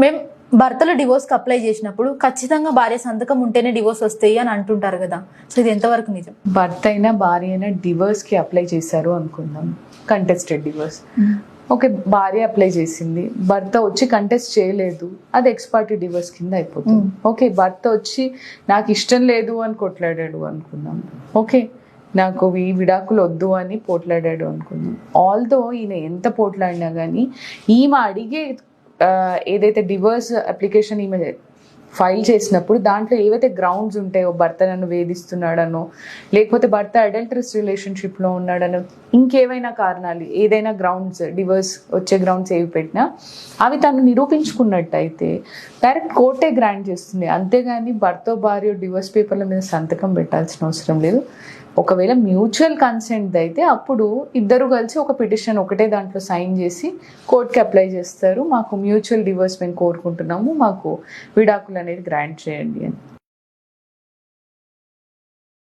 మేము భర్తలు డివోర్స్కి అప్లై చేసినప్పుడు ఖచ్చితంగా భార్య సంతకం ఉంటేనే డివోర్స్ వస్తాయి అని అంటుంటారు కదా, సో ఇది ఎంతవరకు నిజం? భర్త అయినా భార్య అయినా డివోర్స్కి అప్లై చేశారు అనుకుందాం, కంటెస్టెడ్ డివోర్స్. ఓకే, భార్య అప్లై చేసింది, భర్త వచ్చి కంటెస్ట్ చేయలేదు, అది ఎక్స్పార్టీ డివోర్స్ కింద అయిపోతుంది. ఓకే, భర్త వచ్చి నాకు ఇష్టం లేదు అని కొట్లాడాడు అనుకుందాం, ఓకే నాకు ఈ విడాకులు వద్దు అని పోట్లాడాడు అనుకుందాం. ఆల్దో ఈయన ఎంత పోట్లాడినా కానీ ఈమె అడిగే ఏదైతే డివోర్స్ అప్లికేషన్ ఈమె ఫైల్ చేసినప్పుడు దాంట్లో ఏవైతే గ్రౌండ్స్ ఉంటాయో, భర్త నన్ను వేధిస్తున్నాడనో, లేకపోతే భర్త అడల్టరస్ రిలేషన్షిప్లో ఉన్నాడనో, ఇంకేవైనా కారణాలు, ఏదైనా గ్రౌండ్స్, డివోర్స్ వచ్చే గ్రౌండ్స్ ఏవి పెట్టినా అవి తను నిరూపించుకున్నట్టయితే డైరెక్ట్ కోర్టే గ్రాంట్ చేస్తుంది. అంతేగాని భర్త భార్య డివోర్స్ పేపర్ల మీద సంతకం పెట్టాల్సిన అవసరం లేదు. ఒకవేళ మ్యూచువల్ కన్సెంట్ అయితే అప్పుడు ఇద్దరు కలిసి ఒక పిటిషన్ ఒకటే దాంట్లో సైన్ చేసి కోర్టుకి అప్లై చేస్తారు, మాకు మ్యూచువల్ డివోర్స్ మేము కోరుకుంటున్నాము, మాకు విడాకులు అనేది గ్రాంట్ చేయండి అని.